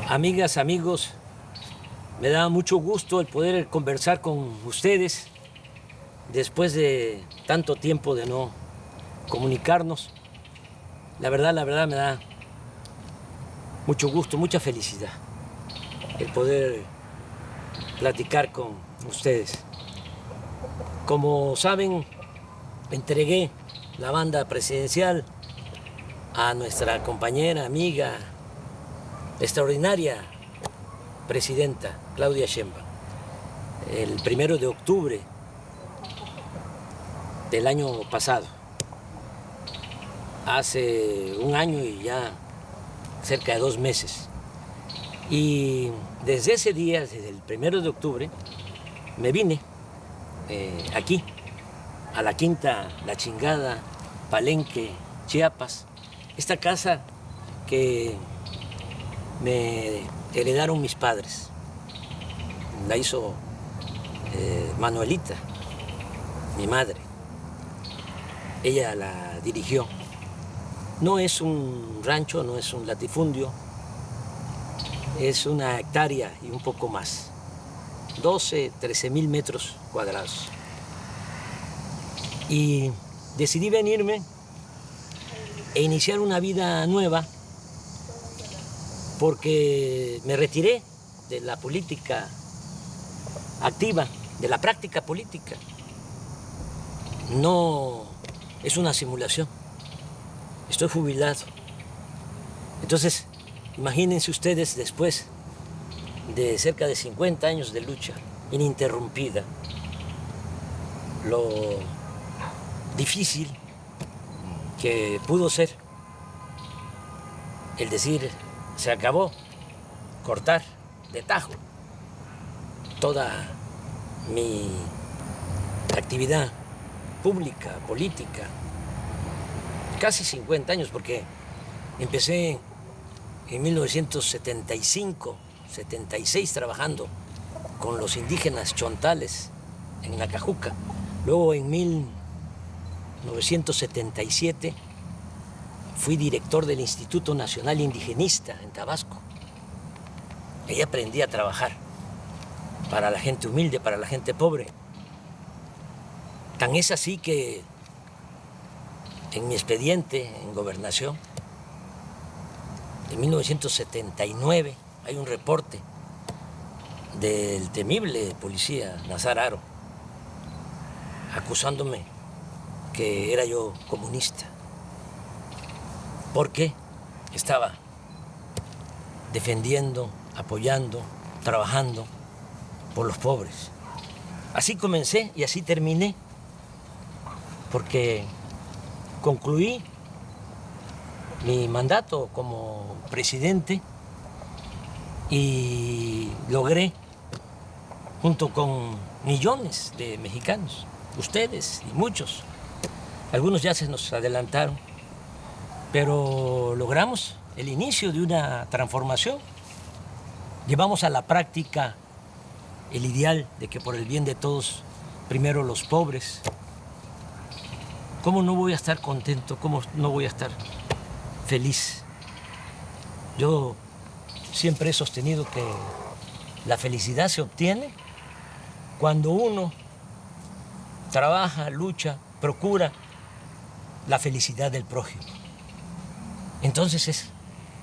Amigas, amigos, me da mucho gusto el poder conversar con ustedes después de tanto tiempo de no comunicarnos. La verdad me da mucho gusto, mucha felicidad el poder platicar con ustedes. Como saben, entregué la banda presidencial a nuestra compañera, amiga, extraordinaria presidenta Claudia Sheinbaum el 1 de octubre del año pasado. Hace un año y ya cerca de 2 meses. Y desde ese día, desde el 1 de octubre, me vine aquí, a la Quinta La Chingada, Palenque, Chiapas. Esta casa que me heredaron mis padres. La hizo Manuelita, mi madre. Ella la dirigió. No es un rancho, no es un latifundio, es una hectárea y un poco más. 12, 13,000 metros cuadrados. Y decidí venirme e iniciar una vida nueva porque me retiré de la política activa, de la práctica política. No es una simulación. Estoy jubilado. Entonces, imagínense ustedes después de cerca de 50 años de lucha ininterrumpida, lo difícil que pudo ser el decir, se acabó, cortar de tajo toda mi actividad pública, política, casi 50 años, porque empecé en 1975, 76 trabajando con los indígenas chontales en Nacajuca. Luego en 1977 fui director del Instituto Nacional Indigenista en Tabasco. Ahí aprendí a trabajar para la gente humilde, para la gente pobre. Tan es así que en mi expediente en Gobernación, en 1979, hay un reporte del temible policía Nazar Haro acusándome que era yo comunista, porque estaba defendiendo, apoyando, trabajando por los pobres. Así comencé y así terminé, porque concluí mi mandato como presidente y logré, junto con millones de mexicanos, ustedes y muchos, algunos ya se nos adelantaron, pero logramos el inicio de una transformación. Llevamos a la práctica el ideal de que por el bien de todos, primero los pobres. ¿Cómo no voy a estar contento? ¿Cómo no voy a estar feliz? Yo siempre he sostenido que la felicidad se obtiene cuando uno trabaja, lucha, procura la felicidad del prójimo. Entonces es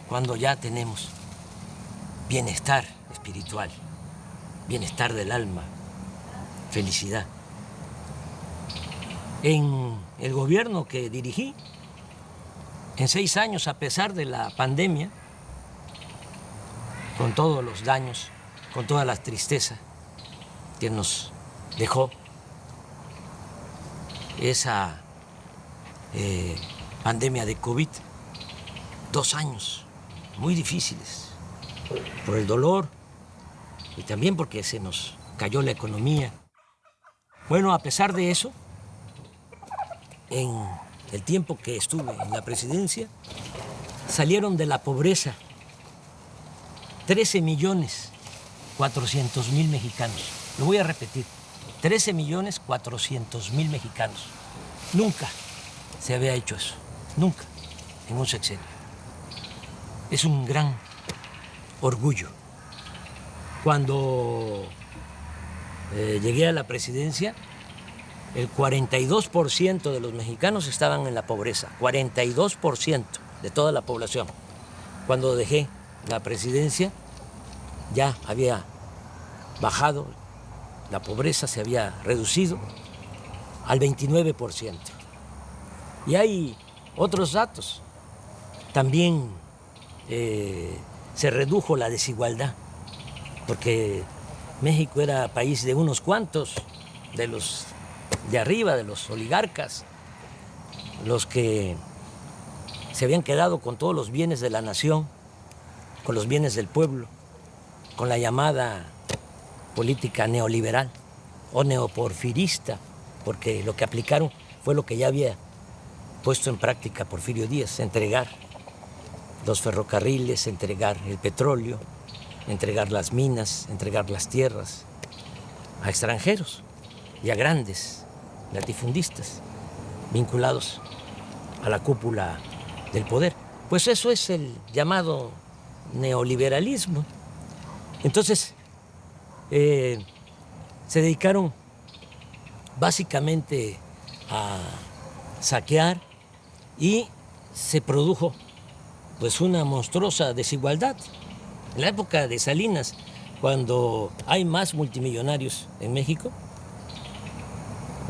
cuando ya tenemos bienestar espiritual, bienestar del alma, felicidad. En el gobierno que dirigí, en 6 años, a pesar de la pandemia, con todos los daños, con toda la tristeza que nos dejó esa pandemia de COVID, 2 años muy difíciles por el dolor y también porque se nos cayó la economía. Bueno, a pesar de eso, en el tiempo que estuve en la presidencia, salieron de la pobreza 13,400,000 mexicanos. Lo voy a repetir, 13,400,000 mexicanos. Nunca se había hecho eso, nunca, en un sexenio. Es un gran orgullo. Cuando llegué a la presidencia, el 42% de los mexicanos estaban en la pobreza, 42% de toda la población. Cuando dejé la presidencia, ya había bajado, la pobreza se había reducido al 29%. Y hay otros datos. También se redujo la desigualdad, porque México era país de unos cuantos, de los de arriba, de los oligarcas, los que se habían quedado con todos los bienes de la nación, con los bienes del pueblo, con la llamada política neoliberal o neoporfirista, porque lo que aplicaron fue lo que ya había puesto en práctica Porfirio Díaz: entregar los ferrocarriles, entregar el petróleo, entregar las minas, entregar las tierras a extranjeros y a grandes latifundistas vinculados a la cúpula del poder. Pues eso es el llamado neoliberalismo. Entonces, se dedicaron básicamente a saquear y se produjo pues una monstruosa desigualdad. En la época de Salinas, cuando hay más multimillonarios en México,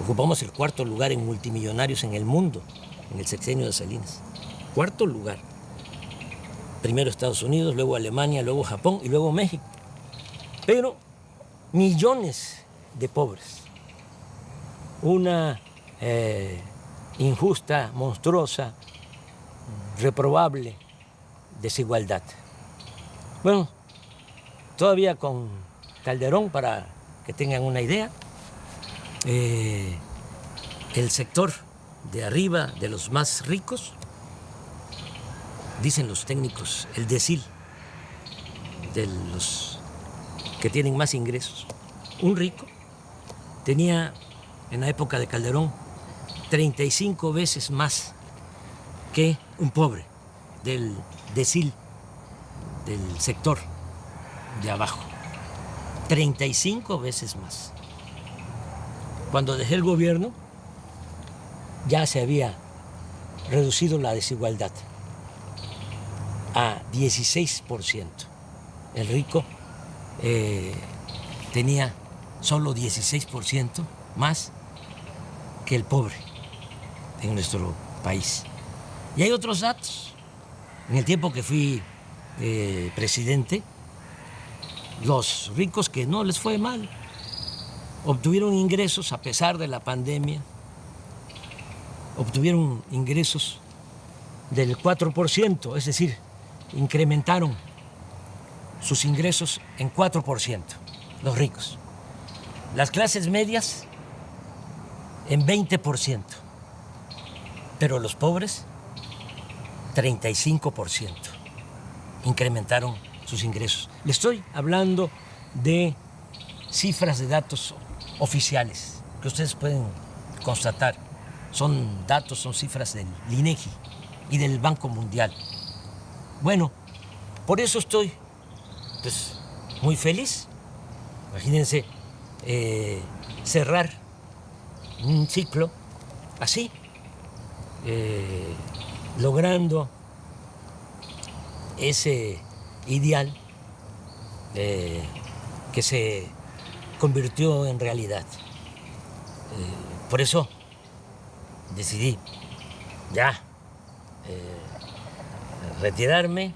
ocupamos el 4.º lugar en multimillonarios en el mundo, en el sexenio de Salinas. 4.º lugar. Primero Estados Unidos, luego Alemania, luego Japón y luego México. Pero millones de pobres. Una injusta, monstruosa, reprobable desigualdad. Bueno, todavía con Calderón, para que tengan una idea, el sector de arriba, de los más ricos, dicen los técnicos, el decil de los que tienen más ingresos. Un rico tenía en la época de Calderón 35 veces más que un pobre del decil, del sector de abajo. 35 veces más. Cuando dejé el gobierno, ya se había reducido la desigualdad a 16%. El rico tenía solo 16% más que el pobre en nuestro país. Y hay otros datos. En el tiempo que fui presidente, los ricos que no les fue mal obtuvieron ingresos a pesar de la pandemia, obtuvieron ingresos del 4%, es decir, incrementaron sus ingresos en 4%, los ricos. Las clases medias en 20%, pero los pobres 35% incrementaron sus ingresos. Le estoy hablando de cifras de datos oficiales que ustedes pueden constatar. Son datos, son cifras del INEGI y del Banco Mundial. Bueno, por eso estoy pues muy feliz. Imagínense cerrar un ciclo así, logrando ese ideal que se convirtió en realidad. Por eso decidí ya retirarme,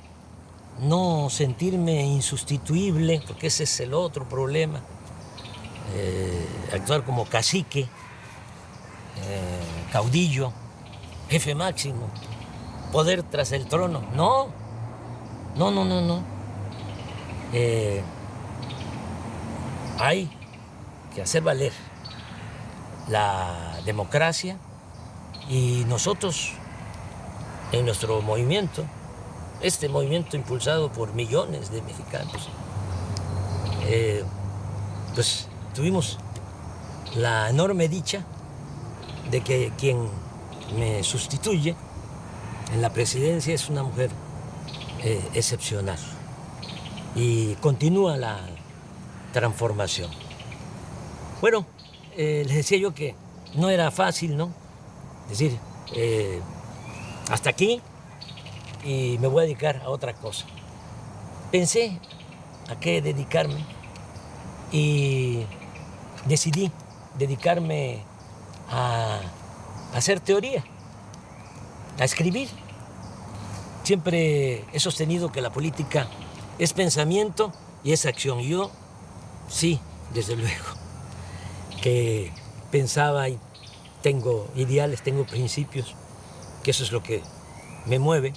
no sentirme insustituible, porque ese es el otro problema, actuar como cacique, caudillo, jefe máximo, poder tras el trono. No. Hay que hacer valer la democracia y nosotros en nuestro movimiento, este movimiento impulsado por millones de mexicanos, pues tuvimos la enorme dicha de que quien me sustituye en la presidencia es una mujer excepcional, y continúa la transformación. Bueno, les decía yo que no era fácil, ¿no? Es decir, hasta aquí y me voy a dedicar a otra cosa. Pensé a qué dedicarme y decidí dedicarme a hacer teoría, a escribir. Siempre he sostenido que la política es pensamiento y es acción. Yo sí, desde luego, que pensaba y tengo ideales, tengo principios, que eso es lo que me mueve,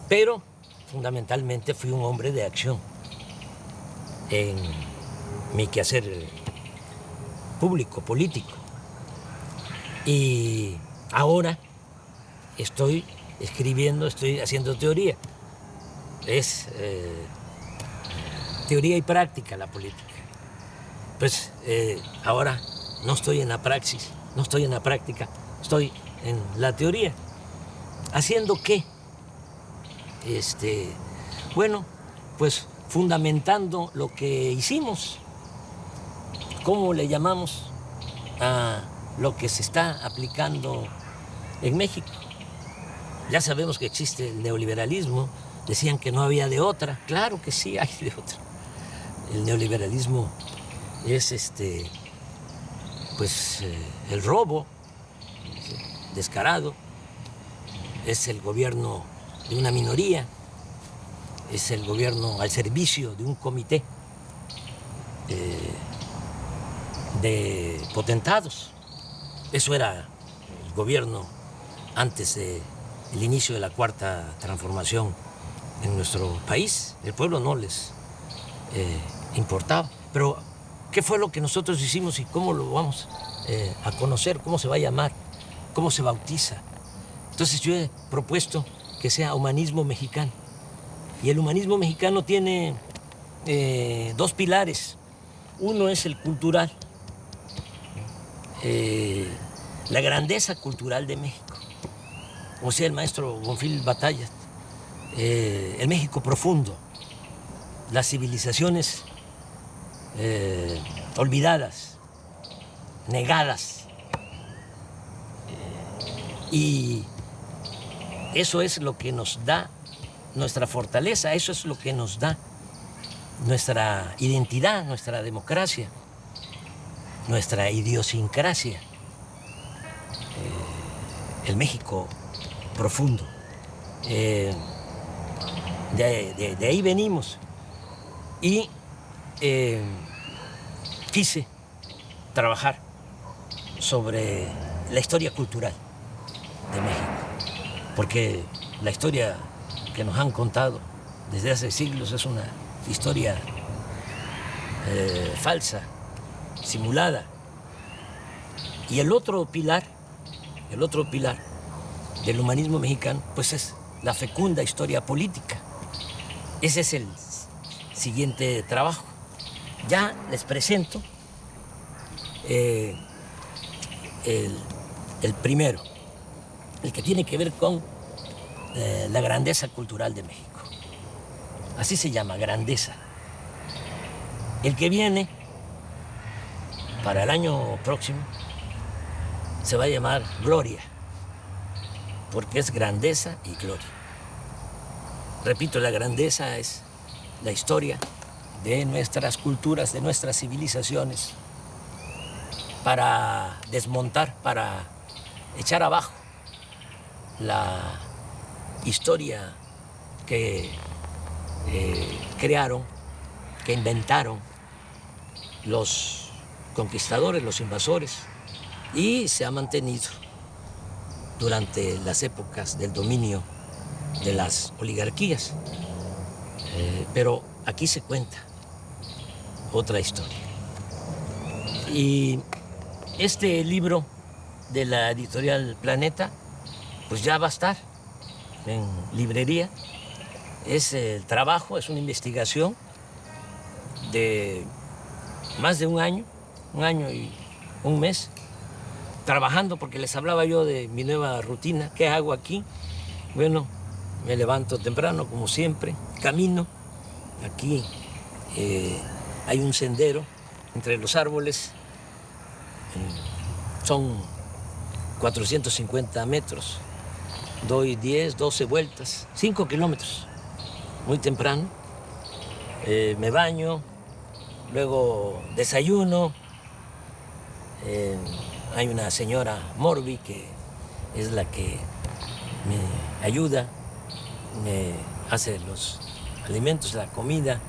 pero fundamentalmente fui un hombre de acción en mi quehacer público, político. Y ahora estoy escribiendo, estoy haciendo teoría. Es teoría y práctica la política. Pues ahora no estoy en la praxis, no estoy en la práctica, estoy en la teoría. ¿Haciendo qué? Bueno, pues fundamentando lo que hicimos. ¿Cómo le llamamos a lo que se está aplicando en México? Ya sabemos que existe el neoliberalismo, decían que no había de otra, claro que sí hay de otra. El neoliberalismo es el robo descarado, es el gobierno de una minoría, es el gobierno al servicio de un comité de potentados. Eso era el gobierno antes del inicio de la Cuarta Transformación en nuestro país. El pueblo no les importaba. Pero, ¿qué fue lo que nosotros hicimos y cómo lo vamos a conocer? ¿Cómo se va a llamar? ¿Cómo se bautiza? Entonces yo he propuesto que sea humanismo mexicano. Y el humanismo mexicano tiene dos pilares. Uno es el cultural, la grandeza cultural de México. Como decía el maestro Bonfil Batallas, el México profundo, las civilizaciones olvidadas, negadas. Y eso es lo que nos da nuestra fortaleza, eso es lo que nos da nuestra identidad, nuestra democracia, nuestra idiosincrasia. El México profundo. De ahí venimos. Y quise trabajar sobre la historia cultural de México, porque la historia que nos han contado desde hace siglos es una historia falsa, simulada. Y el otro pilar del humanismo mexicano, pues es la fecunda historia política. Ese es el siguiente trabajo. Ya les presento el primero, el que tiene que ver con la grandeza cultural de México. Así se llama, grandeza. El que viene para el año próximo se va a llamar gloria, porque es grandeza y gloria. Repito, la grandeza es la historia de nuestras culturas, de nuestras civilizaciones, para desmontar, para echar abajo la historia que crearon, que inventaron los conquistadores, los invasores, y se ha mantenido durante las épocas del dominio de las oligarquías. Pero aquí se cuenta otra historia. Y este libro de la editorial Planeta, pues ya va a estar en librería. Es el trabajo, es una investigación de más de un año y un mes, trabajando, porque les hablaba yo de mi nueva rutina. ¿Qué hago aquí? Bueno, me levanto temprano, como siempre, camino aquí hay un sendero entre los árboles, son 450 metros, doy 10, 12 vueltas, 5 kilómetros, muy temprano, me baño, luego desayuno, hay una señora Morbi que es la que me ayuda, me hace los alimentos, la comida,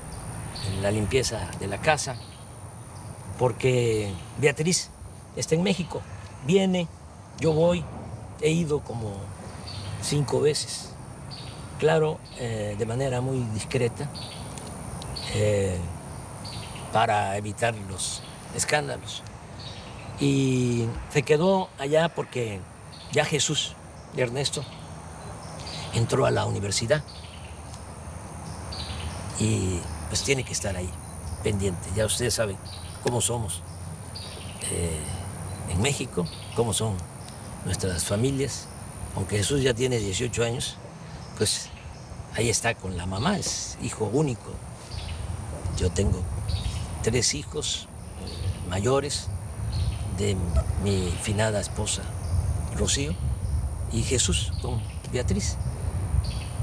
la limpieza de la casa, porque Beatriz está en México, viene, yo voy, he ido como 5 veces, claro, de manera muy discreta, para evitar los escándalos. Y se quedó allá porque ya Jesús, Ernesto, entró a la universidad y pues tiene que estar ahí, pendiente. Ya ustedes saben cómo somos en México, cómo son nuestras familias. Aunque Jesús ya tiene 18 años, pues ahí está con la mamá, es hijo único. Yo tengo 3 hijos mayores de mi finada esposa Rocío y Jesús con Beatriz.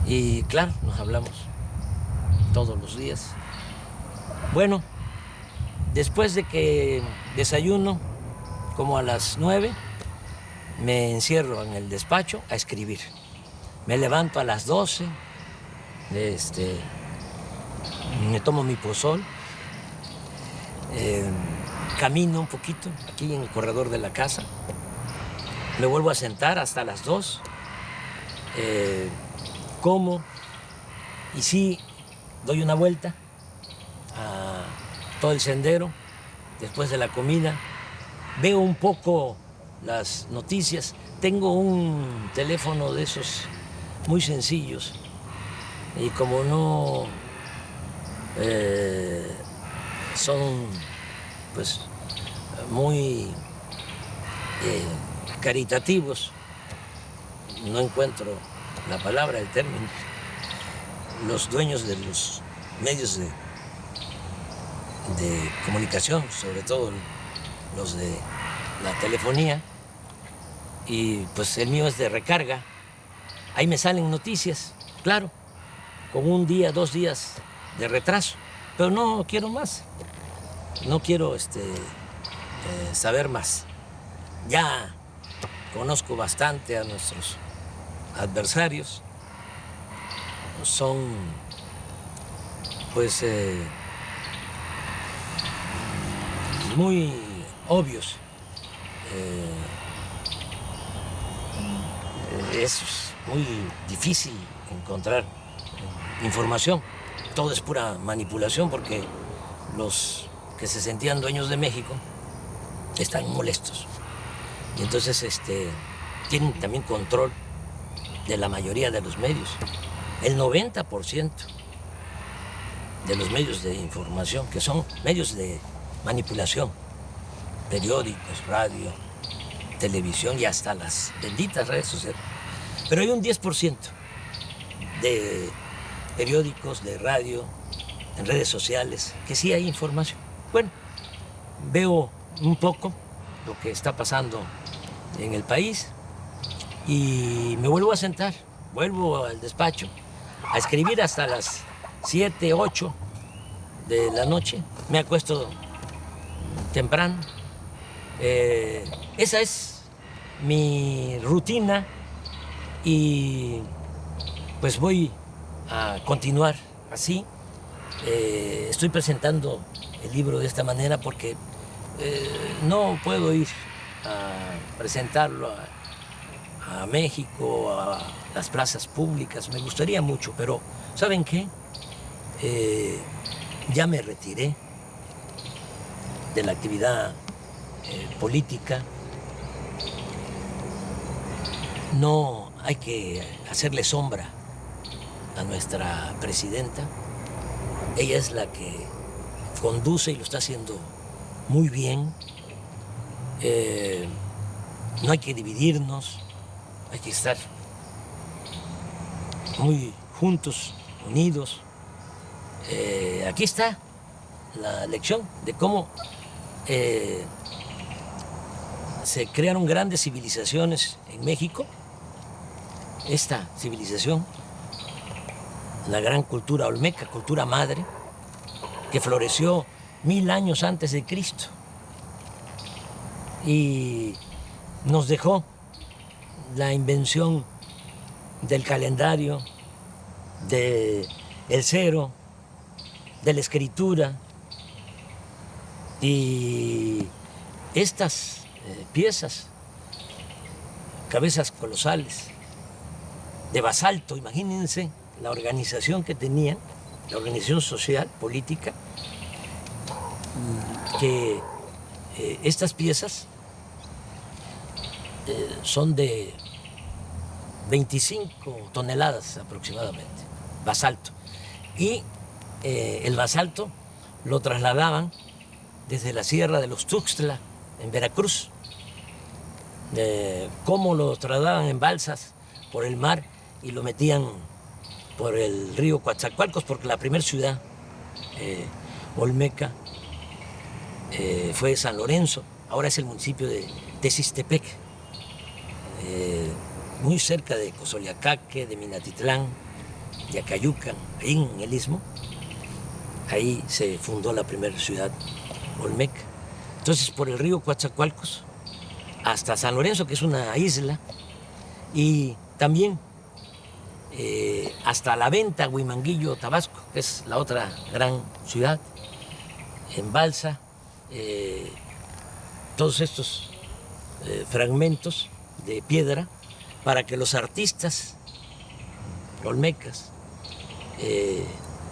Y claro, nos hablamos todos los días. Bueno, después de que desayuno, como a las 9, me encierro en el despacho a escribir. Me levanto a las 12, me tomo mi pozol, camino un poquito aquí en el corredor de la casa, me vuelvo a sentar hasta las 2, como y sí doy una vuelta a todo el sendero después de la comida, veo un poco las noticias, tengo un teléfono de esos muy sencillos y como no son pues muy caritativos, no encuentro la palabra, el término, los dueños de los medios de comunicación, sobre todo los de la telefonía, y pues el mío es de recarga, ahí me salen noticias, claro, con 1 día, 2 días de retraso, pero no quiero más, no quiero saber más. Ya conozco bastante a nuestros adversarios, son pues muy obvios. Es muy difícil encontrar información. Todo es pura manipulación porque los que se sentían dueños de México están molestos. Y entonces tienen también control de la mayoría de los medios. El 90% de los medios de información, que son medios de manipulación, periódicos, radio, televisión y hasta las benditas redes sociales. Pero hay un 10% de periódicos, de radio, en redes sociales, que sí hay información. Bueno, veo un poco lo que está pasando en el país y me vuelvo a sentar, vuelvo al despacho a escribir hasta las 7, 8 de la noche. Me acuesto temprano. Esa es mi rutina y pues voy a continuar así. Estoy presentando el libro de esta manera porque no puedo ir a presentarlo a México, a las plazas públicas. Me gustaría mucho, pero ¿saben qué? Ya me retiré de la actividad política. No hay que hacerle sombra a nuestra presidenta. Ella es la que conduce y lo está haciendo muy bien. No hay que dividirnos, hay que estar muy juntos, unidos. Aquí está la lección de cómo se crearon grandes civilizaciones en México. Esta civilización, la gran cultura olmeca, cultura madre, que floreció 1000 años antes de Cristo y nos dejó la invención del calendario, del cero, de la escritura, y estas piezas, cabezas colosales de basalto, imagínense la organización que tenían, la organización social, política, que estas piezas son de 25 toneladas aproximadamente, basalto. Y el basalto lo trasladaban desde la Sierra de los Tuxtla, en Veracruz. Cómo lo trasladaban en balsas por el mar y lo metían por el río Coatzacoalcos, porque la primera ciudad olmeca fue San Lorenzo, ahora es el municipio de Texistepec, muy cerca de Cozoleacaque, de Minatitlán, de Acayucan, ahí en el Istmo. Ahí se fundó la primera ciudad olmeca. Entonces, por el río Coatzacoalcos hasta San Lorenzo, que es una isla, y también hasta La Venta, Huimanguillo, Tabasco, que es la otra gran ciudad, en balsa. Todos estos fragmentos de piedra para que los artistas olmecas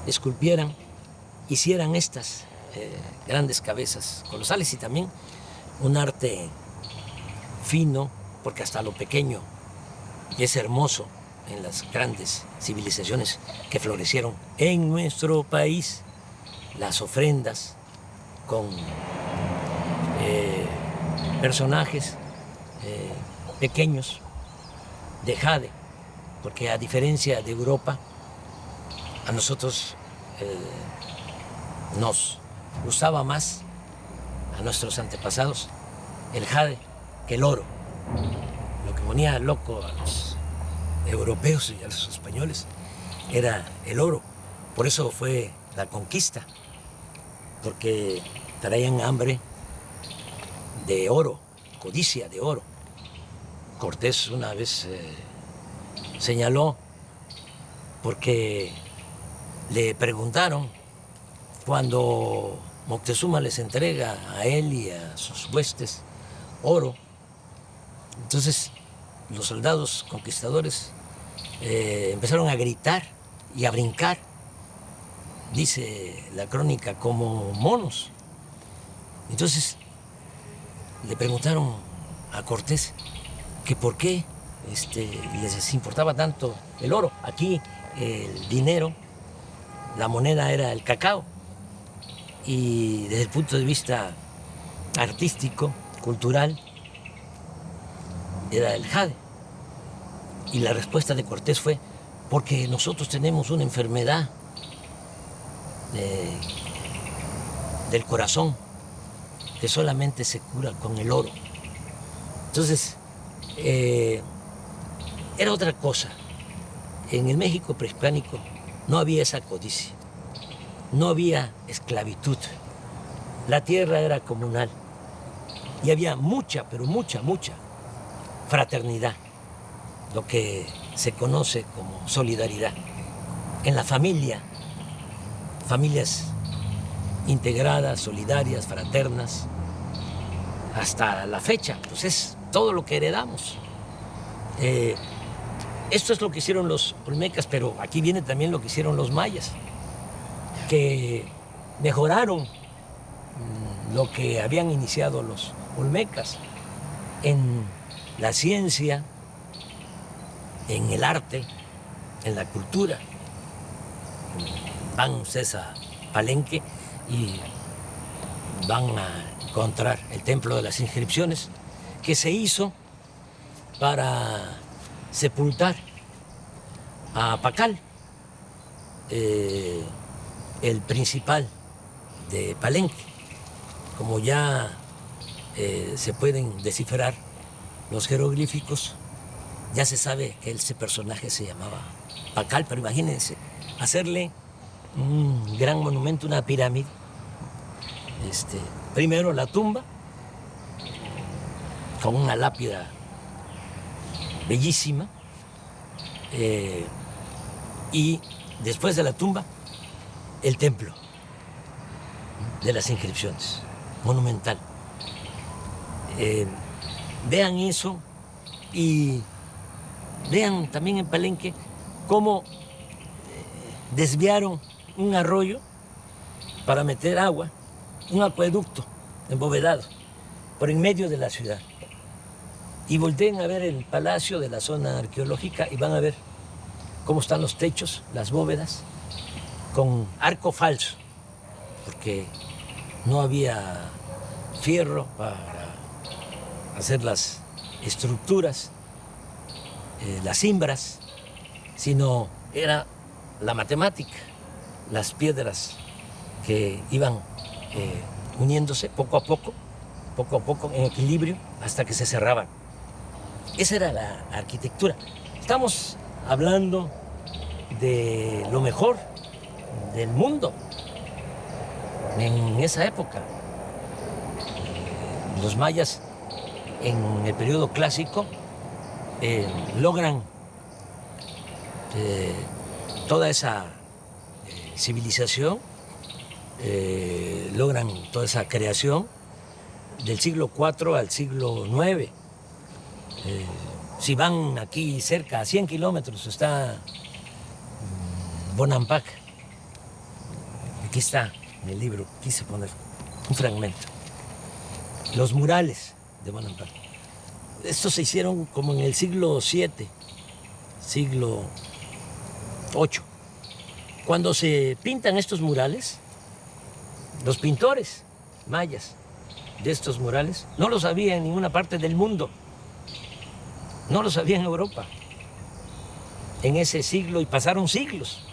esculpieran, hicieran estas grandes cabezas colosales, y también un arte fino, porque hasta lo pequeño es hermoso en las grandes civilizaciones que florecieron en nuestro país. Las ofrendas con personajes pequeños de jade, porque a diferencia de Europa, a nosotros nos gustaba más, a nuestros antepasados, el jade que el oro. Lo que ponía loco a los europeos y a los españoles era el oro. Por eso fue la conquista, porque traían hambre de oro, codicia de oro. Cortés una vez señaló, porque le preguntaron cuando Moctezuma les entrega a él y a sus huestes oro. Entonces los soldados conquistadores empezaron a gritar y a brincar, dice la crónica, como monos. Entonces le preguntaron a Cortés que por qué les importaba tanto el oro. Aquí el dinero, la moneda era el cacao, y desde el punto de vista artístico, cultural, era el jade. Y la respuesta de Cortés fue: porque nosotros tenemos una enfermedad del corazón que solamente se cura con el oro. Entonces, era otra cosa. En el México prehispánico no había esa codicia, no había esclavitud, la tierra era comunal y había mucha, pero mucha fraternidad, lo que se conoce como solidaridad. En la familia, familias integradas, solidarias, fraternas, hasta la fecha, pues es todo lo que heredamos. Esto es lo que hicieron los olmecas, pero aquí viene también lo que hicieron los mayas, que mejoraron lo que habían iniciado los olmecas en la ciencia, en el arte, en la cultura. Van ustedes a Palenque y van a encontrar el Templo de las Inscripciones, que se hizo para sepultar a Pacal, el principal de Palenque. Como ya se pueden descifrar los jeroglíficos, ya se sabe que ese personaje se llamaba Pacal, pero imagínense, hacerle un gran monumento, una pirámide. Primero la tumba, con una lápida bellísima, y después de la tumba, el templo de las inscripciones, monumental. Vean eso y vean también en Palenque cómo desviaron un arroyo para meter agua, un acueducto embovedado por en medio de la ciudad. Y volteen a ver el palacio de la zona arqueológica y van a ver cómo están los techos, las bóvedas, con arco falso, porque no había fierro para hacer las estructuras, las cimbras, sino era la matemática, las piedras que iban uniéndose poco a poco en equilibrio hasta que se cerraban. Esa era la arquitectura. Estamos hablando de lo mejor del mundo en esa época. Los mayas en el periodo clásico logran toda esa civilización, logran toda esa creación del siglo IV al siglo IX. Si van aquí cerca, a 100 kilómetros, está Bonampak. Aquí está en el libro, quise poner un fragmento. Los murales de Bonampak. Estos se hicieron como en el siglo VII, siglo VIII. Cuando se pintan estos murales, los pintores mayas de estos murales no los había en ninguna parte del mundo. No los había en Europa en ese siglo, y pasaron siglos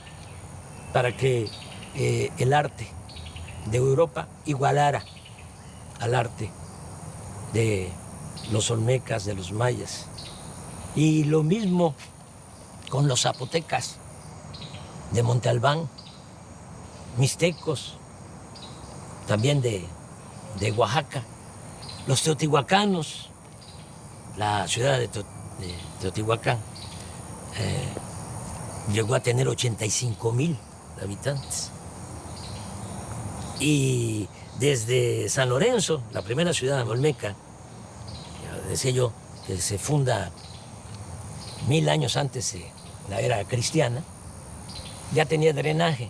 para que el arte de Europa igualara al arte de los olmecas, de los mayas. Y lo mismo con los zapotecas de Monte Albán, mixtecos, también de Oaxaca, los teotihuacanos, la ciudad de Teotihuacán llegó a tener 85,000 habitantes. Y desde San Lorenzo, la primera ciudad olmeca, decía yo, que se funda 1000 años antes de la era cristiana, ya tenía drenaje.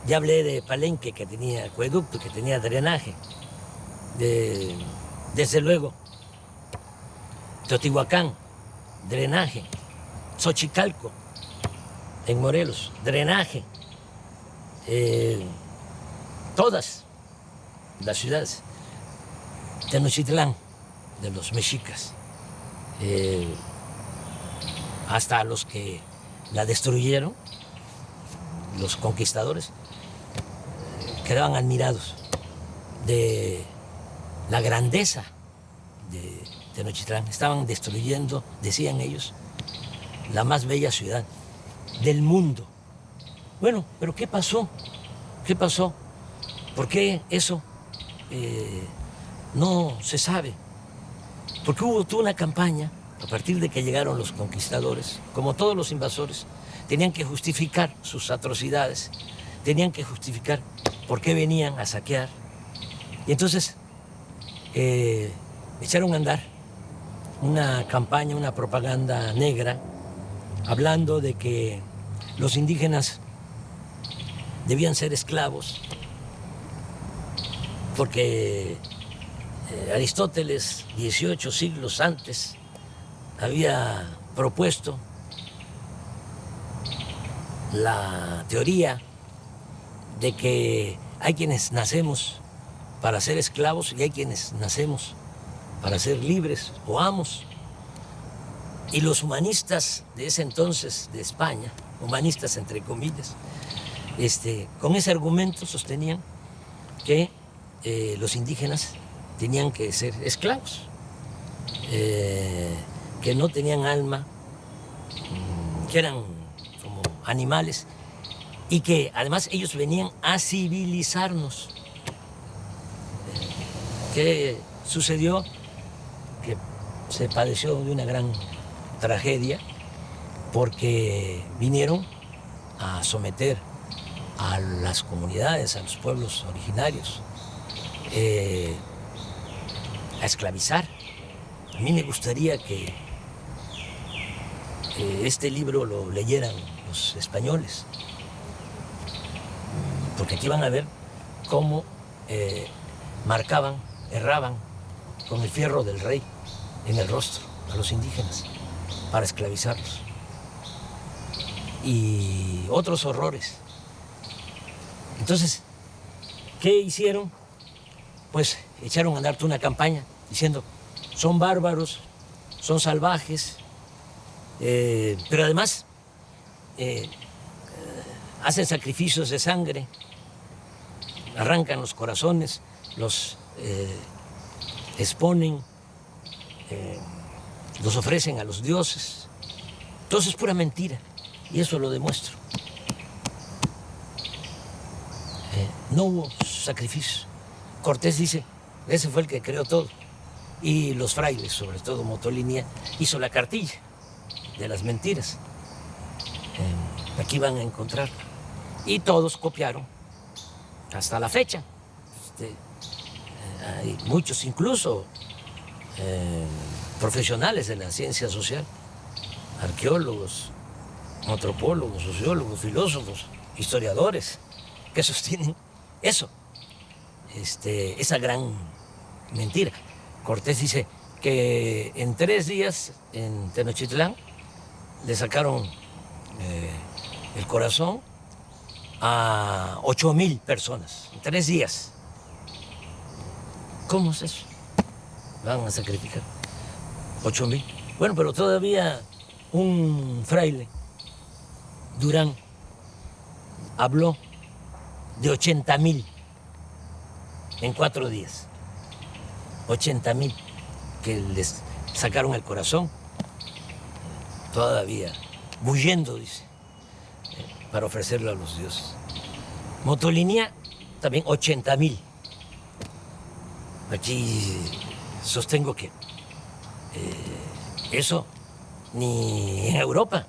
Ya hablé de Palenque, que tenía acueducto, que tenía drenaje. Desde luego, Teotihuacán, drenaje. Xochicalco, en Morelos, drenaje. Todas las ciudades. Tenochtitlán, de los mexicas, hasta los que la destruyeron, los conquistadores, quedaban admirados de la grandeza de Tenochtitlán. Estaban destruyendo, decían ellos, la más bella ciudad del mundo. Bueno, pero ¿qué pasó? ¿Qué pasó? ¿Por qué eso no se sabe? Porque hubo toda una campaña, a partir de que llegaron los conquistadores, como todos los invasores, tenían que justificar sus atrocidades, tenían que justificar por qué venían a saquear. Y entonces echaron a andar una campaña, una propaganda negra, hablando de que los indígenas debían ser esclavos, porque Aristóteles, 18 siglos antes, había propuesto la teoría de que hay quienes nacemos para ser esclavos y hay quienes nacemos para ser libres o amos. Y los humanistas de ese entonces de España, humanistas entre comillas, con ese argumento sostenían que los indígenas tenían que ser esclavos, que no tenían alma, que eran como animales y que además ellos venían a civilizarnos. ¿Qué sucedió? Que se padeció de una gran tragedia porque vinieron a someter a las comunidades, a los pueblos originarios, a esclavizar. A mí me gustaría que este libro lo leyeran los españoles, porque aquí van a ver cómo marcaban, erraban con el fierro del rey en el rostro a los indígenas para esclavizarlos. Y otros horrores. Entonces, ¿qué hicieron? Pues echaron a andar toda una campaña diciendo, son bárbaros, son salvajes, pero además hacen sacrificios de sangre, arrancan los corazones, los exponen, los ofrecen a los dioses. Todo eso es pura mentira y eso lo demuestro. No hubo sacrificio. Cortés dice, ese fue el que creó todo. Y los frailes, sobre todo Motolinia, hizo la cartilla de las mentiras. Aquí van a encontrar. Y todos copiaron hasta la fecha. Hay muchos, incluso profesionales de la ciencia social, arqueólogos, antropólogos, sociólogos, filósofos, historiadores, que sostienen eso, esa gran mentira. Cortés dice que en 3 días en Tenochtitlán le sacaron el corazón a 8,000 personas, en 3 días. ¿Cómo es eso? Van a sacrificar 8,000. Bueno, pero todavía un fraile, Durán, habló de 80,000 en 4 días. 80,000 que les sacaron el corazón, todavía bullendo, dice, para ofrecerlo a los dioses. Motolinia, también 80,000. Aquí sostengo que eso ni en Europa,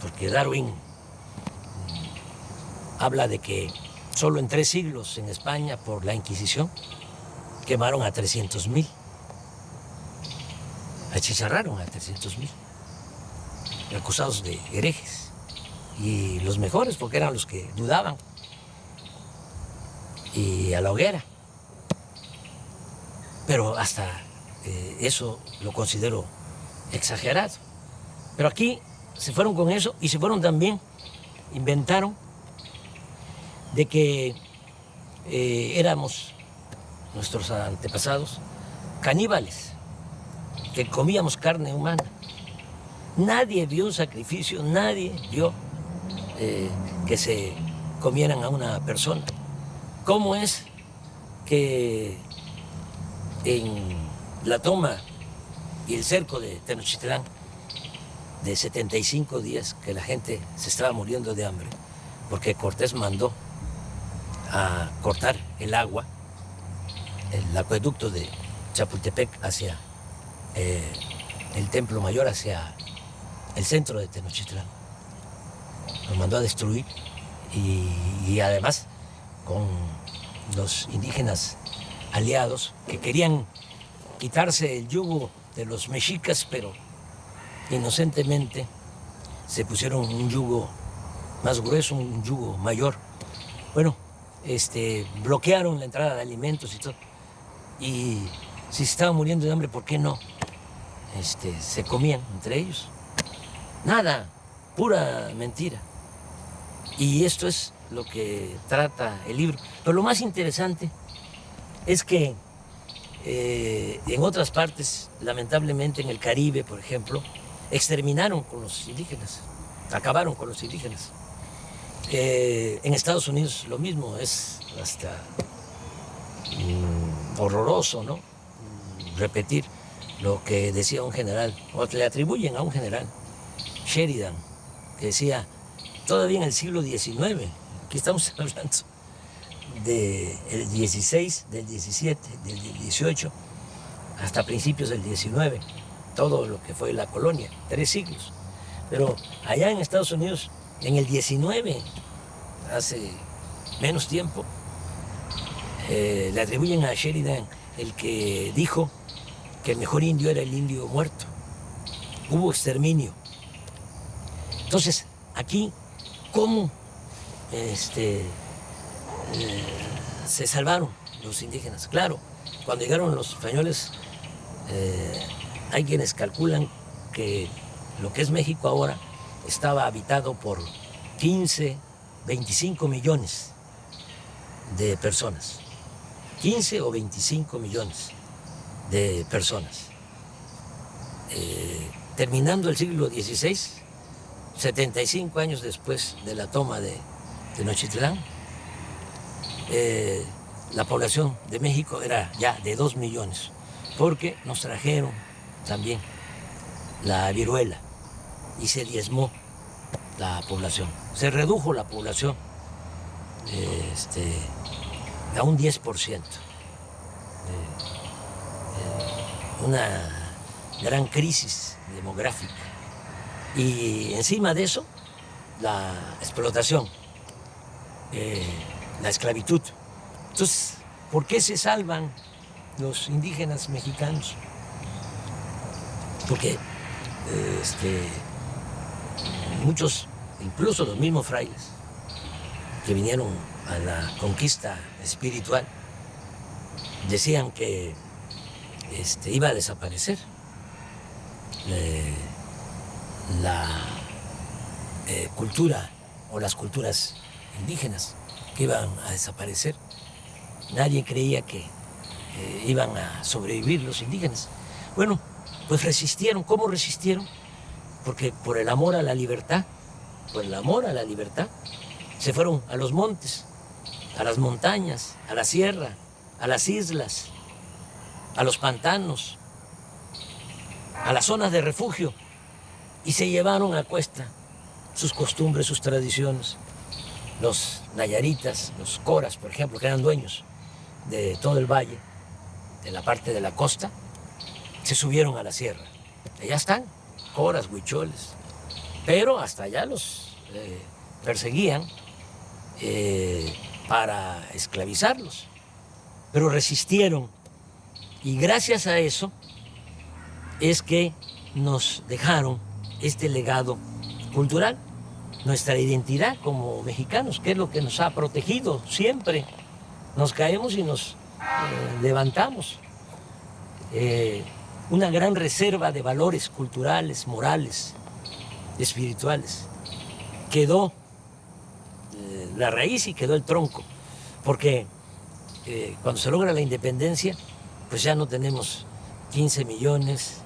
porque Darwin habla de que solo en 3 siglos en España, por la Inquisición, quemaron a 300,000. Achicharraron a 300,000, acusados de herejes. Y los mejores, porque eran los que dudaban. Y a la hoguera. Pero hasta eso lo considero exagerado. Pero aquí se fueron con eso y se fueron también, inventaron de que éramos, nuestros antepasados, caníbales, que comíamos carne humana. Nadie vio un sacrificio, nadie vio que se comieran a una persona. ¿Cómo es que en la toma y el cerco de Tenochtitlán, de 75 días que la gente se estaba muriendo de hambre, porque Cortés mandó a cortar el agua, el acueducto de Chapultepec hacia el Templo Mayor, hacia el centro de Tenochtitlán? Lo mandó a destruir y además con los indígenas aliados que querían quitarse el yugo de los mexicas, pero inocentemente se pusieron un yugo más grueso, un yugo mayor. Bueno, bloquearon la entrada de alimentos y todo. Y si se estaban muriendo de hambre, ¿por qué no se comían entre ellos? Nada, pura mentira. Y esto es lo que trata el libro. Pero lo más interesante es que en otras partes, lamentablemente en el Caribe, por ejemplo, exterminaron con los indígenas, acabaron con los indígenas. En Estados Unidos lo mismo, es hasta horroroso, ¿no? Repetir lo que decía un general, o le atribuyen a un general, Sheridan, que decía, todavía en el siglo XIX, aquí estamos hablando del XVI, del XVII, del XVIII, hasta principios del XIX, todo lo que fue la colonia, 3 siglos. Pero allá en Estados Unidos, en el XIX, hace menos tiempo, le atribuyen a Sheridan el que dijo que el mejor indio era el indio muerto. Hubo exterminio. Entonces, aquí, ¿cómo se salvaron los indígenas? Claro, cuando llegaron los españoles, hay quienes calculan que lo que es México ahora estaba habitado por 15, 25 millones de personas. 15 o 25 millones de personas. Terminando el siglo XVI, 75 años después de la toma de Tenochtitlán, la población de México era ya de 2 millones, porque nos trajeron también la viruela y se diezmó la población. Se redujo la población a un 10%. Una gran crisis demográfica. Y encima de eso, la explotación, la esclavitud. Entonces, ¿por qué se salvan los indígenas mexicanos? Porque muchos, incluso los mismos frailes, que vinieron a la conquista espiritual, decían que iba a desaparecer la cultura o las culturas indígenas, que iban a desaparecer. Nadie creía que iban a sobrevivir los indígenas. Bueno, pues resistieron. ¿Cómo resistieron? Porque por el amor a la libertad, por el amor a la libertad, se fueron a los montes, a las montañas, a la sierra, a las islas, a los pantanos, a las zonas de refugio, y se llevaron a cuesta sus costumbres, sus tradiciones. Los nayaritas, los coras, por ejemplo, que eran dueños de todo el valle, de la parte de la costa, se subieron a la sierra. Allá están, coras, huicholes, pero hasta allá los perseguían para esclavizarlos, pero resistieron, y gracias a eso es que nos dejaron este legado cultural, nuestra identidad como mexicanos, que es lo que nos ha protegido siempre. Nos caemos y nos levantamos. Una gran reserva de valores culturales, morales, espirituales. Quedó la raíz y quedó el tronco, porque cuando se logra la independencia, pues ya no tenemos 15 millones,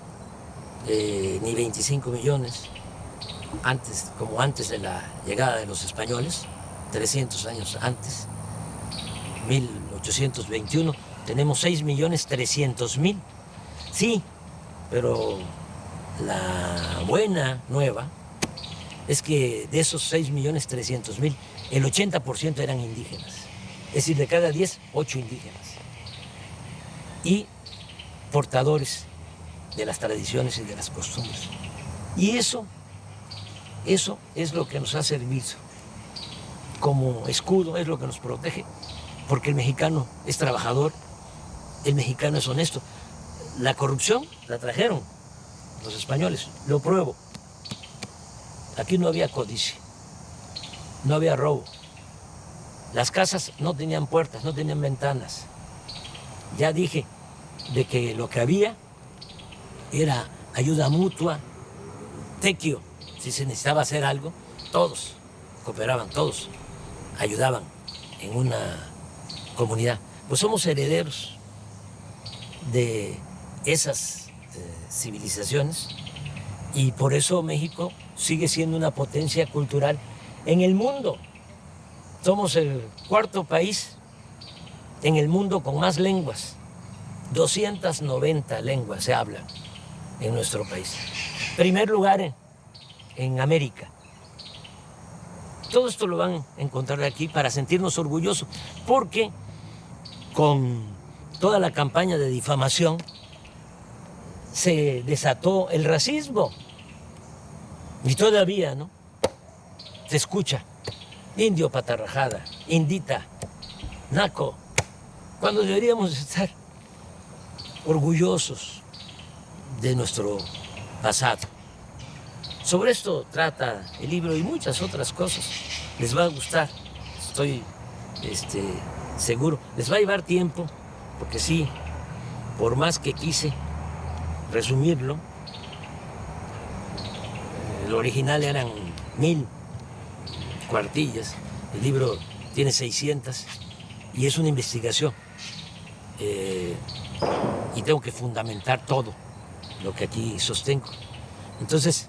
ni 25 millones, como antes de la llegada de los españoles, 300 años antes, 1821, tenemos 6.300.000. Sí, pero la buena nueva es que de esos 6.300.000, el 80% eran indígenas. Es decir, de cada 10, 8 indígenas. Y portadores de las tradiciones y de las costumbres. Y eso es lo que nos ha servido como escudo, es lo que nos protege, porque el mexicano es trabajador, el mexicano es honesto. La corrupción la trajeron los españoles, lo pruebo. Aquí no había codicia, no había robo. Las casas no tenían puertas, no tenían ventanas. Ya dije de que lo que había era ayuda mutua, tequio. Si se necesitaba hacer algo, todos cooperaban, todos ayudaban en una comunidad. Pues somos herederos de esas civilizaciones, y por eso México sigue siendo una potencia cultural en el mundo. Somos el cuarto país en el mundo con más lenguas. 290 lenguas se hablan en nuestro país. Primer lugar en América. Todo esto lo van a encontrar aquí para sentirnos orgullosos, porque con toda la campaña de difamación se desató el racismo. Y todavía, ¿no? Se escucha indio patarrajada, indita, naco, cuando deberíamos estar orgullosos de nuestro pasado. Sobre esto trata el libro y muchas otras cosas. Les va a gustar, estoy seguro. Les va a llevar tiempo, porque sí, por más que quise resumirlo, el original eran 1000 cuartillas, el libro tiene 600 y es una investigación. Y tengo que fundamentar todo lo que aquí sostengo. Entonces,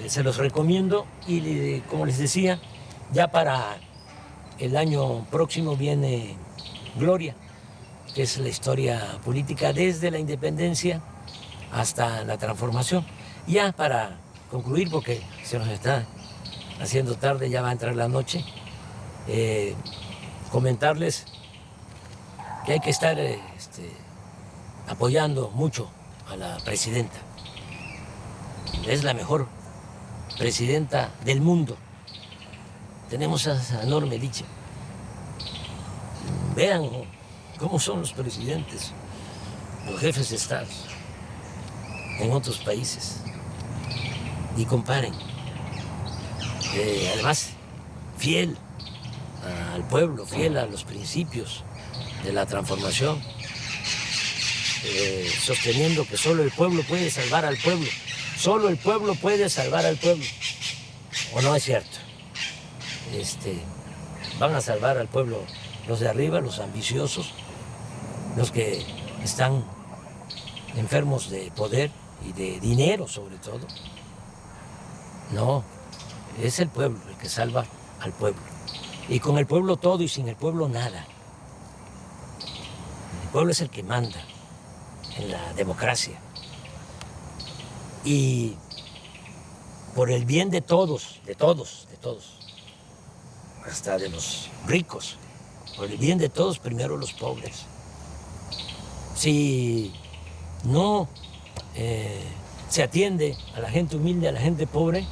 se los recomiendo y, como les decía, ya para el año próximo viene Gloria, que es la historia política desde la independencia hasta la transformación. Ya para concluir, porque se nos está haciendo tarde, ya va a entrar la noche, comentarles que hay que estar apoyando mucho a la presidenta. Es la mejor presidenta del mundo. Tenemos esa enorme dicha. Vean cómo son los presidentes, los jefes de Estado en otros países y comparen. Además, fiel al pueblo, fiel a los principios de la transformación, sosteniendo que solo el pueblo puede salvar al pueblo. Solo el pueblo puede salvar al pueblo. ¿O no es cierto? Van a salvar al pueblo los de arriba, los ambiciosos, los que están enfermos de poder y de dinero sobre todo. No, es el pueblo el que salva al pueblo. Y con el pueblo todo y sin el pueblo nada. El pueblo es el que manda en la democracia. Y por el bien de todos, hasta de los ricos, por el bien de todos, primero los pobres. Si no se atiende a la gente humilde, a la gente pobre,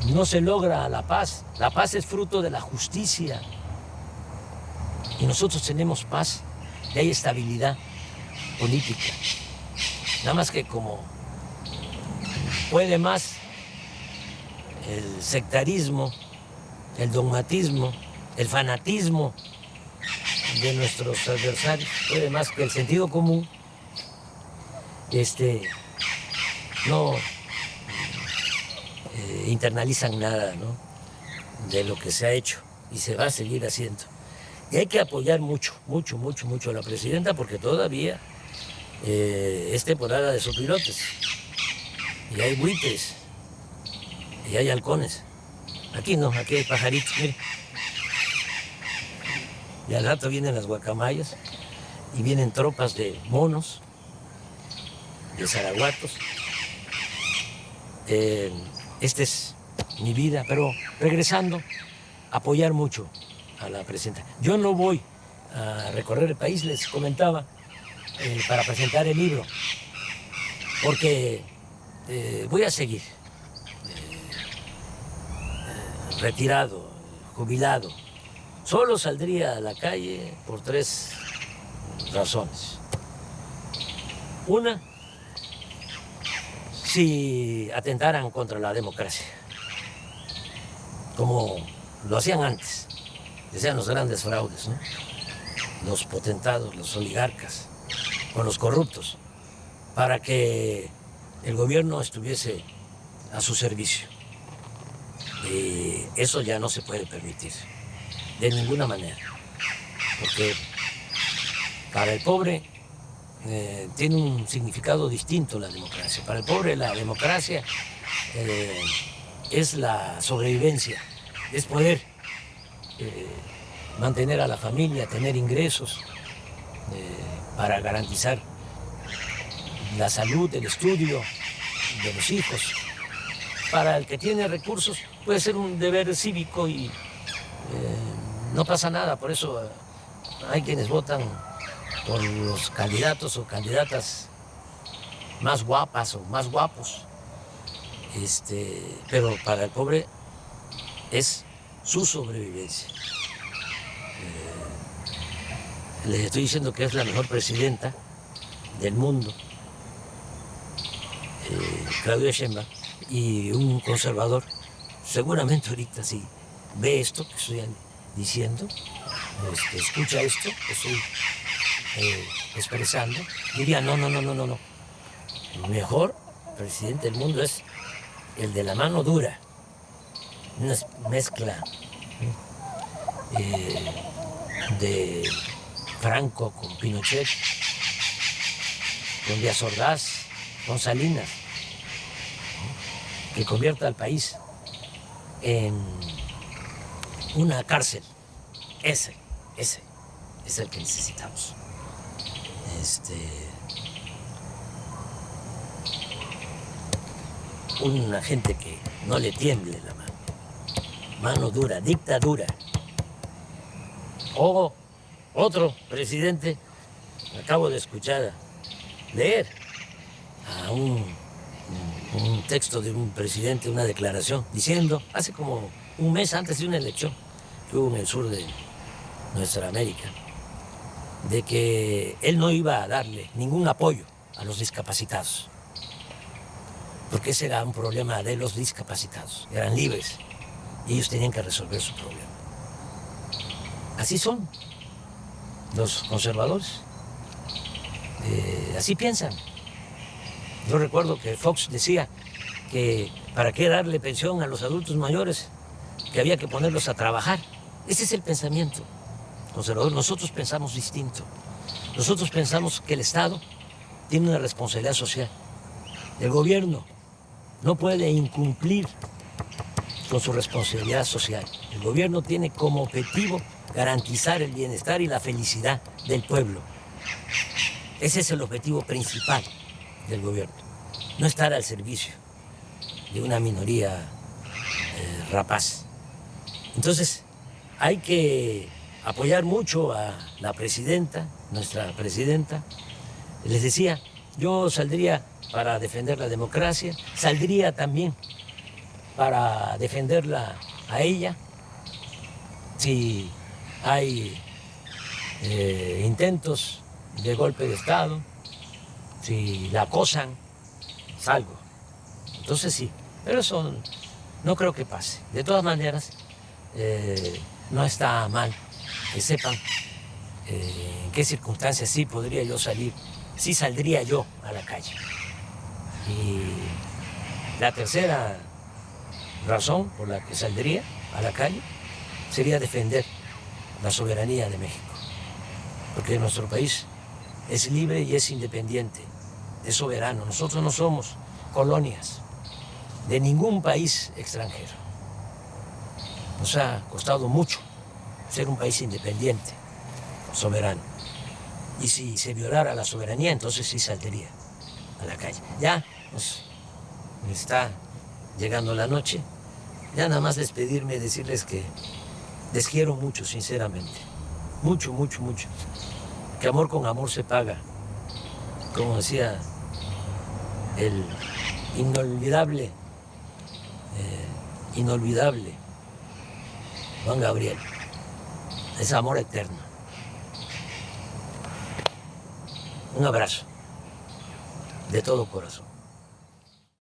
no se logra la paz. La paz es fruto de la justicia. Y nosotros tenemos paz y hay estabilidad política. Nada más que como puede más el sectarismo, el dogmatismo, el fanatismo de nuestros adversarios, puede más que el sentido común, no internalizan nada, ¿no?, de lo que se ha hecho y se va a seguir haciendo. Y hay que apoyar mucho a la presidenta, porque todavía es temporada de sopilotes. Y hay buitres, y hay halcones. Aquí no, aquí hay pajaritos, mire. Y al rato vienen las guacamayas, y vienen tropas de monos, de zaraguatos. Esta es mi vida, pero regresando, apoyar mucho a la presidenta. Yo no voy a recorrer el país, les comentaba, para presentar el libro, porque voy a seguir retirado, jubilado. Solo saldría a la calle por 3 razones. Una, si atentaran contra la democracia, como lo hacían antes, que sean los grandes fraudes, ¿no?, los potentados, los oligarcas, o los corruptos, para que el gobierno estuviese a su servicio. Y eso ya no se puede permitir, de ninguna manera, porque para el pobre tiene un significado distinto la democracia. Para el pobre la democracia es la sobrevivencia, es poder mantener a la familia, tener ingresos para garantizar la salud, el estudio de los hijos. Para el que tiene recursos puede ser un deber cívico y no pasa nada. Por eso hay quienes votan por los candidatos o candidatas más guapas o más guapos. Pero para el pobre es su sobrevivencia. Les estoy diciendo que es la mejor presidenta del mundo, Claudia Sheinbaum, y un conservador, seguramente ahorita sí ve esto que estoy diciendo, escucha esto que estoy expresando, diría no. El mejor presidente del mundo es el de la mano dura, una mezcla de Franco con Pinochet, con Díaz Ordaz, con Salinas, que convierta al país en una cárcel. Ese es el que necesitamos. Una gente que no le tiemble la mano dura, dictadura. O otro presidente, acabo de escuchar, leer a un texto de un presidente, una declaración, diciendo, hace como un mes antes de una elección que hubo en el sur de nuestra América, de que él no iba a darle ningún apoyo a los discapacitados, porque ese era un problema de los discapacitados, eran libres y ellos tenían que resolver su problema. Así son los conservadores, así piensan. Yo recuerdo que Fox decía que para qué darle pensión a los adultos mayores, que había que ponerlos a trabajar. Ese es el pensamiento conservador. Nosotros pensamos distinto. Nosotros pensamos que el Estado tiene una responsabilidad social. El gobierno no puede incumplir con su responsabilidad social. El gobierno tiene como objetivo garantizar el bienestar y la felicidad del pueblo. Ese es el objetivo principal del gobierno. No estar al servicio de una minoría rapaz. Entonces, hay que apoyar mucho a la presidenta, nuestra presidenta. Les decía, yo saldría para defender la democracia, saldría también para defenderla a ella. Si hay intentos de golpe de Estado, si la acosan, salgo. Entonces sí, pero eso no creo que pase. De todas maneras, no está mal que sepan en qué circunstancias sí podría yo salir, sí saldría yo a la calle. Y la tercera razón por la que saldría a la calle sería defender la soberanía de México, porque nuestro país es libre y es independiente, es soberano. Nosotros no somos colonias de ningún país extranjero. Nos ha costado mucho ser un país independiente, soberano. Y si se violara la soberanía, entonces sí saldría a la calle. Ya nos está llegando la noche. Ya nada más despedirme, decirles que les quiero mucho, sinceramente. Mucho, mucho, mucho. Que amor con amor se paga. Como decía el inolvidable Juan Gabriel. Es amor eterno. Un abrazo de todo corazón.